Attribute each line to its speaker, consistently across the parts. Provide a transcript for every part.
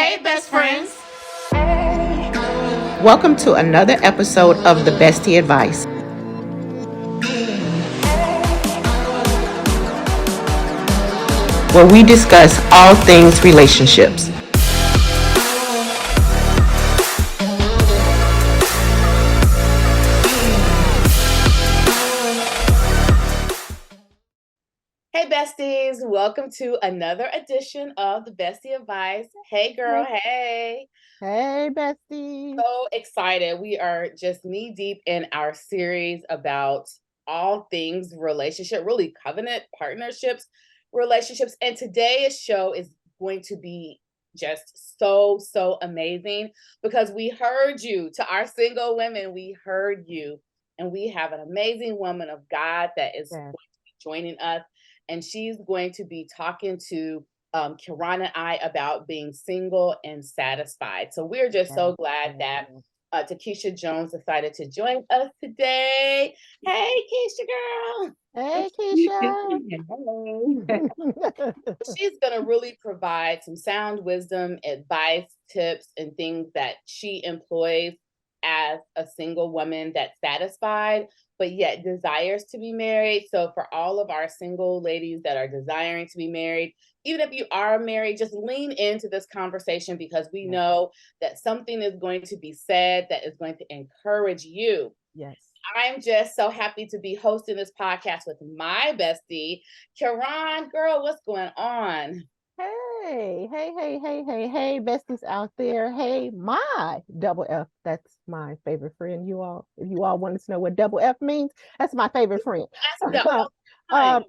Speaker 1: Hey, best friends.
Speaker 2: Welcome to another episode of the Bestie Advice, where we discuss all things relationships.
Speaker 1: Hey, besties. Welcome to another edition of the Bestie Advice. Hey, girl. Hey.
Speaker 2: Hey, bestie.
Speaker 1: So excited. We are just knee deep in our series about all things relationship, really covenant partnerships, relationships. And today's show is going to be just so amazing because we heard you. To our single women, we heard you. And we have an amazing woman of God that is going to be joining us. And she's going to be talking to Kiran and I about being single and satisfied. So we're just so glad that Takisha Jones decided to join us today. Hey, Keisha girl.
Speaker 2: Hey, Keisha.
Speaker 1: She's going to really provide some sound wisdom, advice, tips, and things that she employs as a single woman that's satisfied, but yet desires to be married. So for all of our single ladies that are desiring to be married, even if you are married, just lean into this conversation because we know that something is going to be said that is going to encourage you.
Speaker 2: Yes.
Speaker 1: I'm just so happy to be hosting this podcast with my bestie, Kiran. Girl, what's going on?
Speaker 2: Hey, besties out there. Hey, my double F. That's my favorite friend, you all. If you all wanted to know what double F means, that's my favorite friend. um,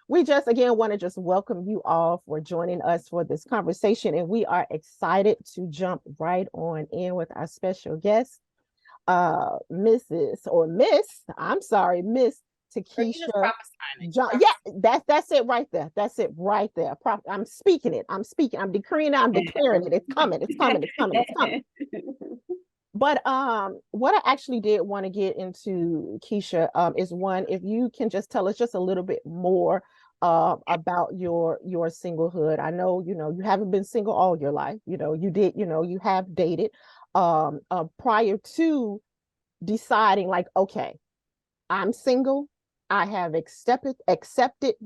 Speaker 2: we just again want to just welcome you all for joining us for this conversation, and we are excited to jump right on in with our special guest, Miss Takisha Jones. Yeah, that's it right there. That's it right there. I'm speaking it. I'm decreeing it. I'm declaring it. It's coming. But what I actually did want to get into, Keisha, is one, if you can just tell us just a little bit more about your singlehood. I know, you haven't been single all your life. You have dated prior to deciding like, okay, I'm single. I have accepted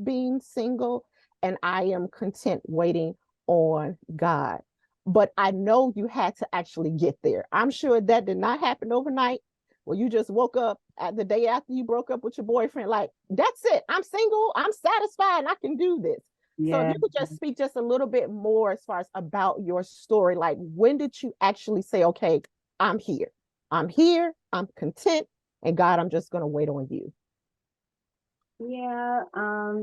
Speaker 2: being single, and I am content waiting on God. But I know you had to actually get there. I'm sure that did not happen overnight. Well, you just woke up at the day after you broke up with your boyfriend, like, that's it. I'm single. I'm satisfied. And I can do this. So if you could just speak just a little bit more as far as about your story, like when did you actually say, okay, I'm here. I'm here. I'm content. And God, I'm just going to wait on you.
Speaker 3: Yeah,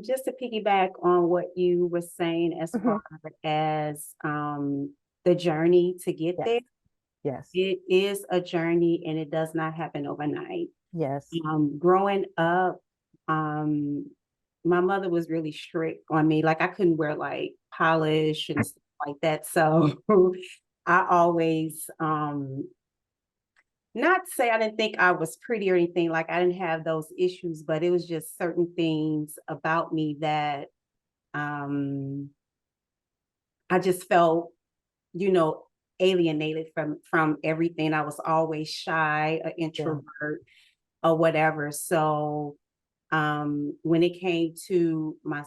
Speaker 3: just to piggyback on what you were saying as far as the journey to get there.
Speaker 2: Yes.
Speaker 3: It is a journey and it does not happen overnight.
Speaker 2: Yes.
Speaker 3: Growing up, my mother was really strict on me. Like I couldn't wear like polish and stuff like that. So I always not to say I didn't think I was pretty or anything, like I didn't have those issues, but it was just certain things about me that I just felt, alienated from everything. I was always shy, an introvert, or whatever. So when it came to my,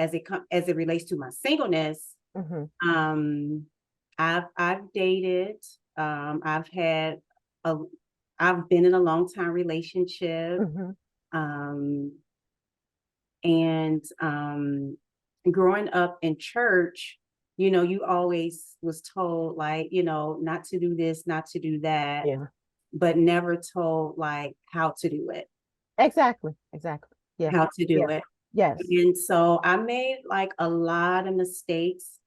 Speaker 3: as it relates to my singleness, I've dated, I've had I've been in a long time relationship. And growing up in church, you always was told like, not to do this, not to do that, but never told like how to do it.
Speaker 2: Exactly. Yeah.
Speaker 3: How to do it.
Speaker 2: Yes.
Speaker 3: And so I made like a lot of mistakes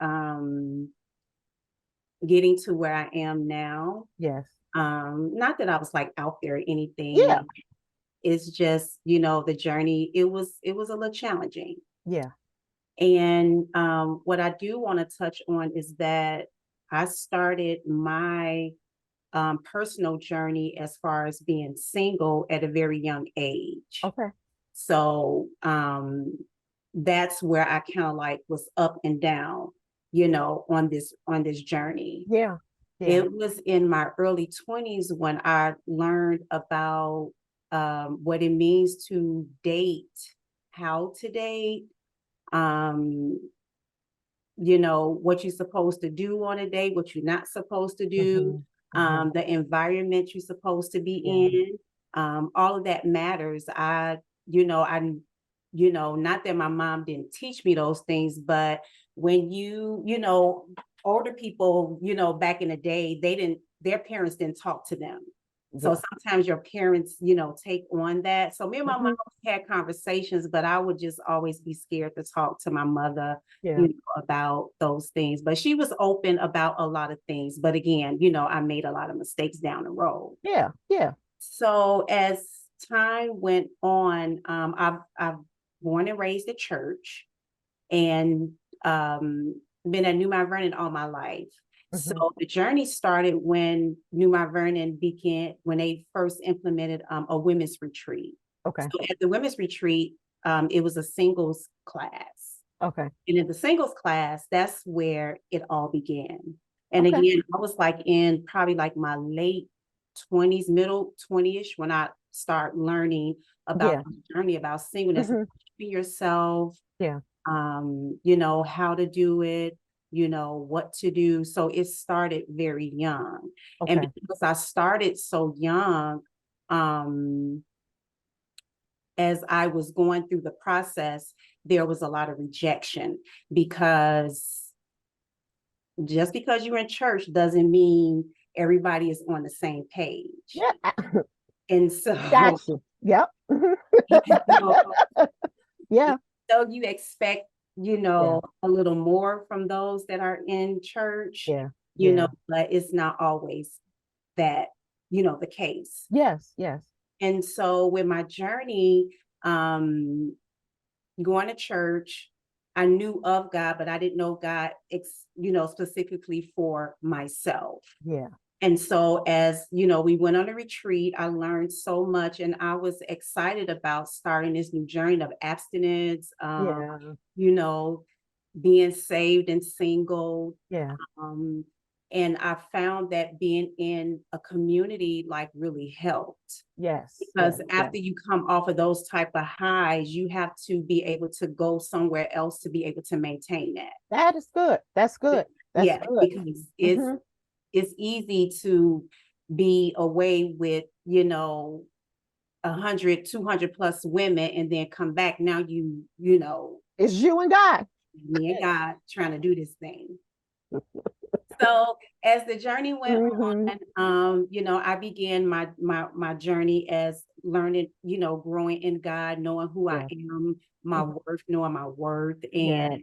Speaker 3: getting to where I am now.
Speaker 2: Yes.
Speaker 3: Not that I was like out there or anything.
Speaker 2: Yeah.
Speaker 3: It's just, the journey, it was a little challenging.
Speaker 2: Yeah.
Speaker 3: And what I do want to touch on is that I started my personal journey as far as being single at a very young age.
Speaker 2: Okay.
Speaker 3: So that's where I kind of like was up and down. on this journey.
Speaker 2: Yeah.
Speaker 3: It was in my early 20s when I learned about what it means to date, how to date, what you're supposed to do on a date, what you're not supposed to do, the environment you're supposed to be in. All of that matters. Not that my mom didn't teach me those things, but when older people, back in the day, their parents didn't talk to them. So sometimes your parents, take on that. So me and my mom had conversations, but I would just always be scared to talk to my mother, about those things. But she was open about a lot of things. But again, I made a lot of mistakes down the road.
Speaker 2: Yeah. Yeah.
Speaker 3: So as time went on, I've born and raised at church, and been at New Mount Vernon all my life. So the journey started when New Mount Vernon when they first implemented a women's retreat.
Speaker 2: Okay.
Speaker 3: So at the women's retreat, it was a singles class.
Speaker 2: Okay.
Speaker 3: And in the singles class, that's where it all began. And again, I was in probably my late 20s, middle 20ish, when I start learning about the journey, about singleness, be yourself, how to do it, what to do. So it started very young. And because I started so young, as I was going through the process, there was a lot of rejection, because just because you're in church doesn't mean everybody is on the same page.
Speaker 2: Yeah.
Speaker 3: And so,
Speaker 2: gotcha. Yep. Yeah.
Speaker 3: So you expect, a little more from those that are in church, but it's not always that, the case.
Speaker 2: Yes. Yes.
Speaker 3: And so with my journey, going to church, I knew of God, but I didn't know God, specifically for myself.
Speaker 2: Yeah.
Speaker 3: And so as, we went on a retreat, I learned so much, and I was excited about starting this new journey of abstinence, being saved and single.
Speaker 2: Yeah.
Speaker 3: And I found that being in a community really helped.
Speaker 2: Yes.
Speaker 3: Because after you come off of those type of highs, you have to be able to go somewhere else to be able to maintain that.
Speaker 2: That is good. That's good. That's good.
Speaker 3: Because it's easy to be away with, 100, 200 plus women, and then come back. Now
Speaker 2: it's you and God.
Speaker 3: Me and God trying to do this thing. So as the journey went on, I began my journey as learning, growing in God, knowing who I am, my worth, knowing my worth, and,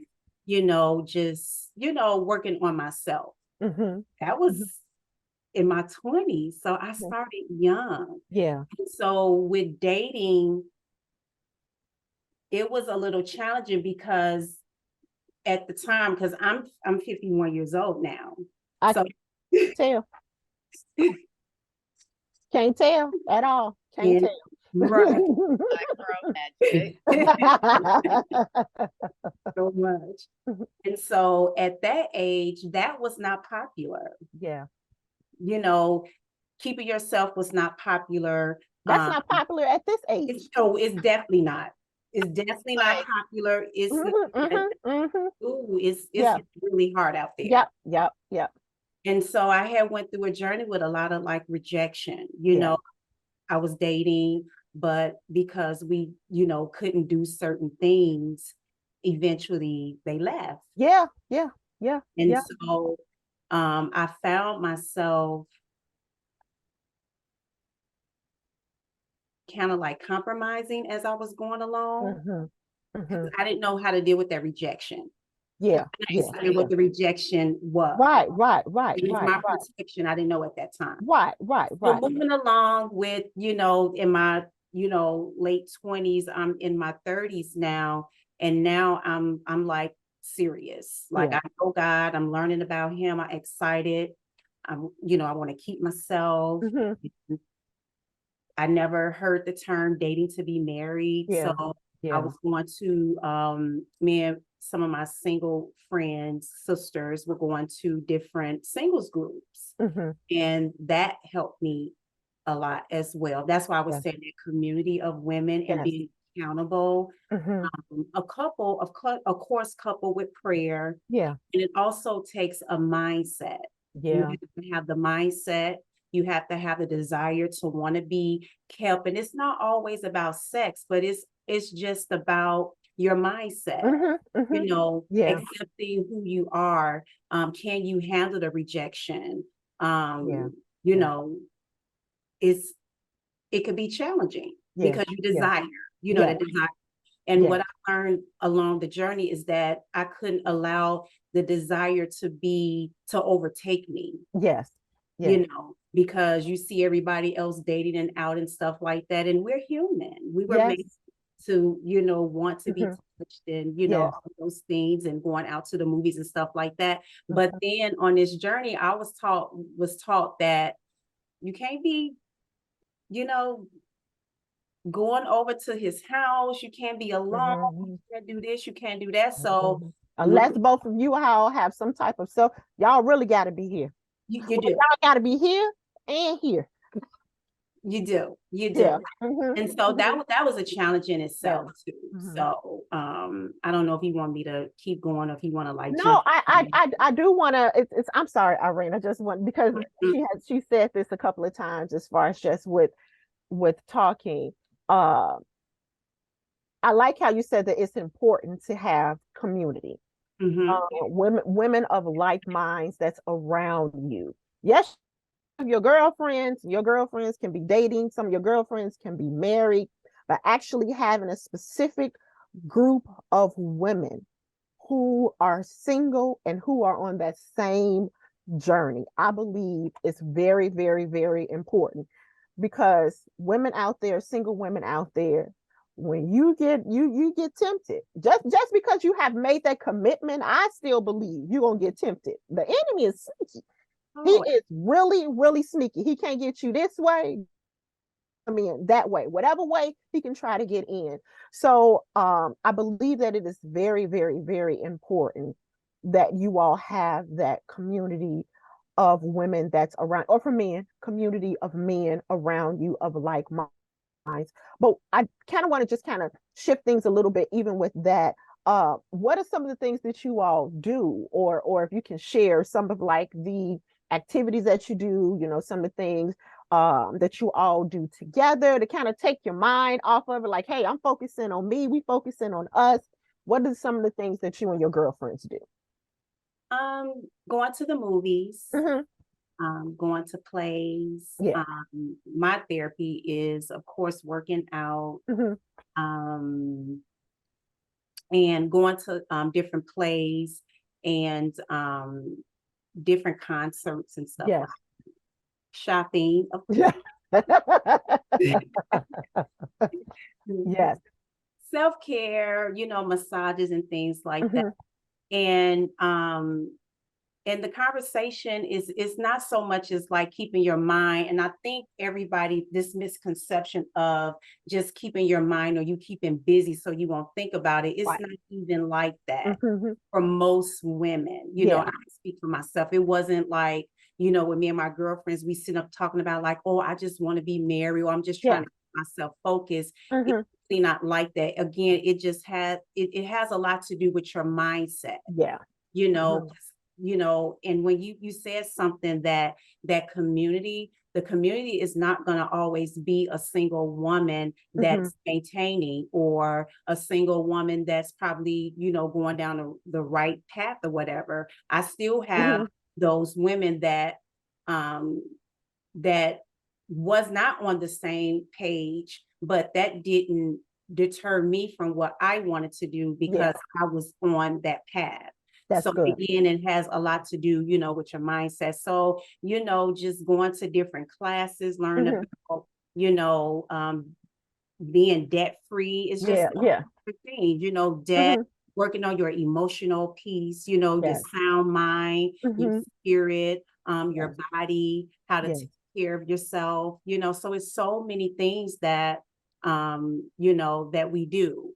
Speaker 3: just, working on myself. That was in my 20s. So I started young.
Speaker 2: Yeah.
Speaker 3: So with dating, it was a little challenging, because at the time, because I'm 51 years old now.
Speaker 2: I can't tell. Can't tell at all. Can't tell.
Speaker 3: Right. So much. And so at that age, that was not popular.
Speaker 2: Yeah.
Speaker 3: Keeping yourself was not popular.
Speaker 2: That's not popular at this age.
Speaker 3: It's definitely not. It's definitely not popular. It's it's really hard out there.
Speaker 2: Yep.
Speaker 3: And so I had went through a journey with a lot of rejection. I was dating, but because we, couldn't do certain things, eventually they left.
Speaker 2: Yeah.
Speaker 3: And so I found myself kind of compromising as I was going along. I didn't know how to deal with that rejection.
Speaker 2: Yeah.
Speaker 3: What the rejection was.
Speaker 2: Right.
Speaker 3: It was my protection. I didn't know at that time.
Speaker 2: Right.
Speaker 3: So moving along with, in my, late 20s, I'm in my 30s now. And now I'm serious. I know God, I'm learning about him. I'm excited. I want to keep myself. I never heard the term dating to be married. So I was going to, me and some of my single friends, sisters were going to different singles groups. And that helped me a lot as well. That's why I was saying that community of women and being accountable. A couple, of course, coupled with prayer. And it also takes a mindset. You have to have the mindset. You have to have the desire to want to be kept. And it's not always about sex, but it's just about your mindset. You know, accepting who you are. Can you handle the rejection? You know, it could be challenging because you desire, you know, the desire. And what I learned along the journey is that I couldn't allow the desire to overtake me. You know, because you see everybody else dating and out and stuff like that. And we're human. We were made to, you know, want to be touched and, you know, all those things and going out to the movies and stuff like that. But then on this journey, I was taught that you can't be, you know, going over to his house. You can't be alone. You can't do this. You can't do that. So
Speaker 2: unless both of you all have some type of stuff, y'all really got to be here.
Speaker 3: You do.
Speaker 2: Y'all got to be here and here.
Speaker 3: You do. And so that was a challenge in itself too. So I don't know if you want me to keep going or if you want to like
Speaker 2: no, I do want to. It's I'm sorry, Irene. I just want, because she said this a couple of times as far as just with talking. I like how you said that it's important to have community. Women of like minds that's around you. Yes, your girlfriends can be dating, some of your girlfriends can be married, but actually having a specific group of women who are single and who are on that same journey, I believe is very, very, very important. Because women out there, single women out there, when you get tempted, just because you have made that commitment, I still believe you're gonna get tempted. The enemy is sneaky. He is really, really sneaky. He can't get you this way. I mean, that way, whatever way he can try to get in. So I believe that it is very, very, very important that you all have that community of women that's around, or for men, community of men around you of like minds. But I kind of want to just kind of shift things a little bit, even with that. What are some of the things that you all do, or if you can share some of like the activities that you do, you know, some of the things that you all do together to kind of take your mind off of it, like, hey, I'm focusing on me, we focusing on us. What are some of the things that you and your girlfriends do?
Speaker 3: Going to the movies, going to plays. My therapy is, of course, working out, and going to different plays and different concerts and stuff. Like shopping, of course. Self-care, you know, massages and things like that. And the conversation is not so much as like keeping your mind. And I think everybody, this misconception of just keeping your mind or you keeping busy so you won't think about it, it's not even like that for most women. You know, I speak for myself. It wasn't like, you know, with me and my girlfriends, we sit up talking about like, oh, I just want to be married, or I'm just trying to keep myself focused. It's not like that. Again, it just has, it has a lot to do with your mindset. You know, and when you said something that the community is not going to always be a single woman that's maintaining, or a single woman that's probably, you know, going down the right path or whatever. I still have those women that that was not on the same page, but that didn't deter me from what I wanted to do, because I was on that path. That's so good. Again, it has a lot to do, you know, with your mindset. So, you know, just going to different classes, learn about, you know, being debt free is just a thing, you know, debt, working on your emotional piece, you know, your sound mind, your spirit, your body, how to take care of yourself, you know. So it's so many things that you know, that we do.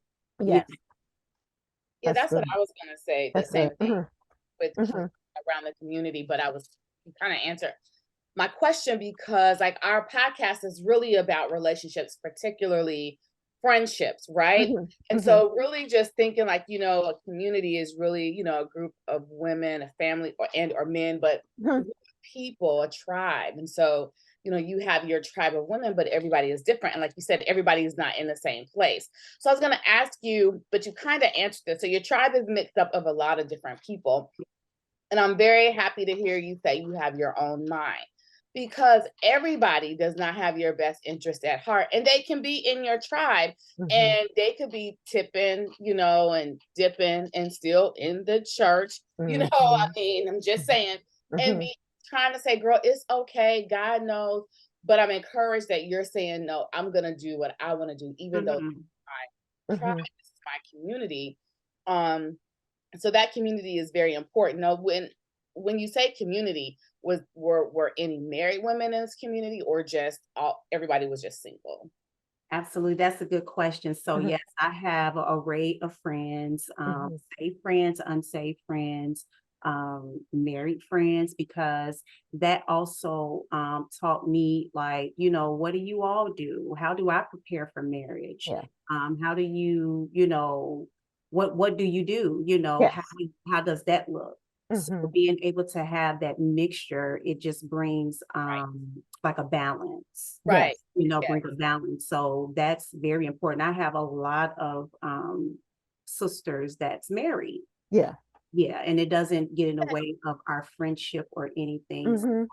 Speaker 1: Yeah,
Speaker 2: That's
Speaker 1: that's what
Speaker 2: good.
Speaker 1: I was gonna say. The
Speaker 2: That's
Speaker 1: same
Speaker 2: good.
Speaker 1: thing
Speaker 2: Mm-hmm.
Speaker 1: with
Speaker 2: Mm-hmm.
Speaker 1: around the community, but I was kind of answer my question because like our podcast is really about relationships, particularly friendships, right?
Speaker 2: Mm-hmm.
Speaker 1: And
Speaker 2: Mm-hmm.
Speaker 1: so really just thinking like, a community is really, a group of women, a family or men, but
Speaker 2: Mm-hmm.
Speaker 1: people, a tribe. And so, you have your tribe of women, but everybody is different. And like you said, everybody is not in the same place. So I was going to ask you, but you kind of answered this. So your tribe is mixed up of a lot of different people. And I'm very happy to hear you say you have your own mind because everybody does not have your best interest at heart. And they can be in your tribe and they could be tipping, and dipping and still in the church. I mean, I'm just saying, and be trying to say, girl, it's okay. God knows. But I'm encouraged that you're saying, no, I'm going to do what I want to do, even though my tribe, this is my community. So that community is very important. Now, when you say community, were any married women in this community, or just everybody was just single?
Speaker 3: Absolutely. That's a good question. So yes, I have an array of friends, saved friends, unsaved friends, married friends, because that also taught me, like, what do you all do? How do I prepare for marriage?
Speaker 2: Yeah.
Speaker 3: How do you, what do you do?
Speaker 2: Yes.
Speaker 3: How does that look? So being able to have that mixture, it just brings like a balance.
Speaker 1: Right.
Speaker 3: Bring a balance. So that's very important. I have a lot of sisters that's married.
Speaker 2: Yeah.
Speaker 3: Yeah. And it doesn't get in the way of our friendship or anything.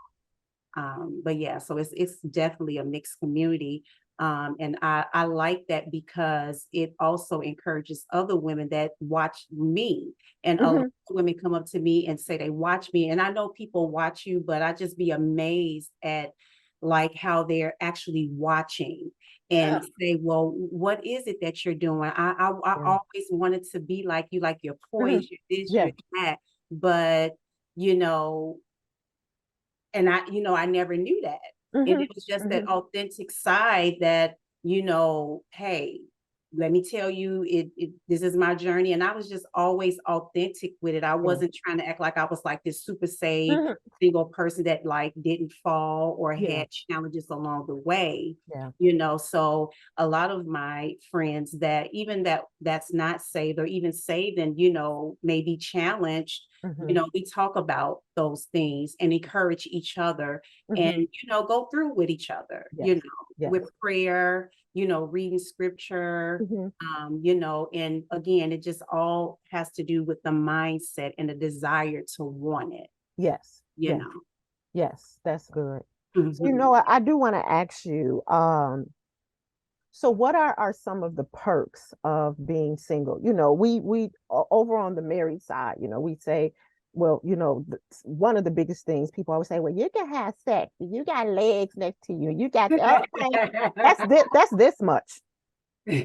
Speaker 3: But yeah, so it's definitely a mixed community. And I like that because it also encourages other women that watch me. And a lot of women come up to me and say they watch me. And I know people watch you, but I just be amazed at like how they're actually watching and say, well, what is it that you're doing? I always wanted to be like you, like your poise, your this, your that. But, and I never knew that. And it was just that authentic side that, hey, let me tell you, this is my journey. And I was just always authentic with it. I wasn't trying to act like I was like this super saved single person that like didn't fall or had challenges along the way. So a lot of my friends that even that's not saved or even saved and, may be challenged, we talk about those things and encourage each other and, go through with each other, with prayer, reading scripture, and again, it just all has to do with the mindset and the desire to want it.
Speaker 2: Yes.
Speaker 3: You know.
Speaker 2: Yes, that's good. So, I do want to ask you, so what are some of the perks of being single? We over on the married side, we say, well, one of the biggest things people always say, well, you can have sex, you got legs next to you, you got that's this much.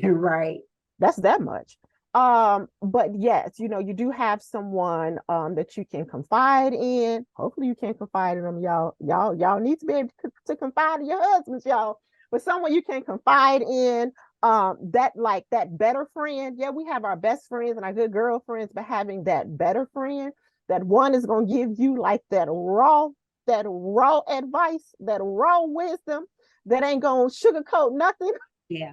Speaker 3: Right.
Speaker 2: That's that much. But yes, you do have someone that you can confide in. Hopefully you can confide in them, y'all. Y'all need to be able to confide in your husbands, y'all. But someone you can confide in, that better friend. Yeah, we have our best friends and our good girlfriends, but having that better friend, that one is gonna give you like that raw advice, that raw wisdom, that ain't gonna sugarcoat nothing.
Speaker 3: Yeah.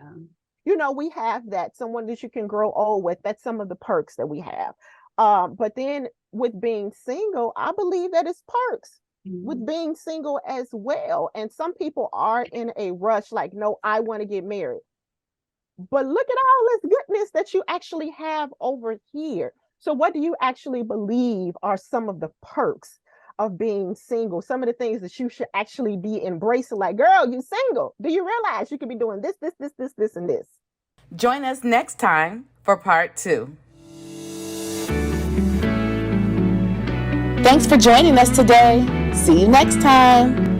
Speaker 2: We have that, someone that you can grow old with. That's some of the perks that we have. But then with being single, I believe that it's perks with being single as well. And some people are in a rush, like, no, I want to get married. But look at all this goodness that you actually have over here. So what do you actually believe are some of the perks of being single? Some of the things that you should actually be embracing, like, girl, you single. Do you realize you could be doing this, and this?
Speaker 1: Join us next time for part 2. Thanks for joining us today. See you next time.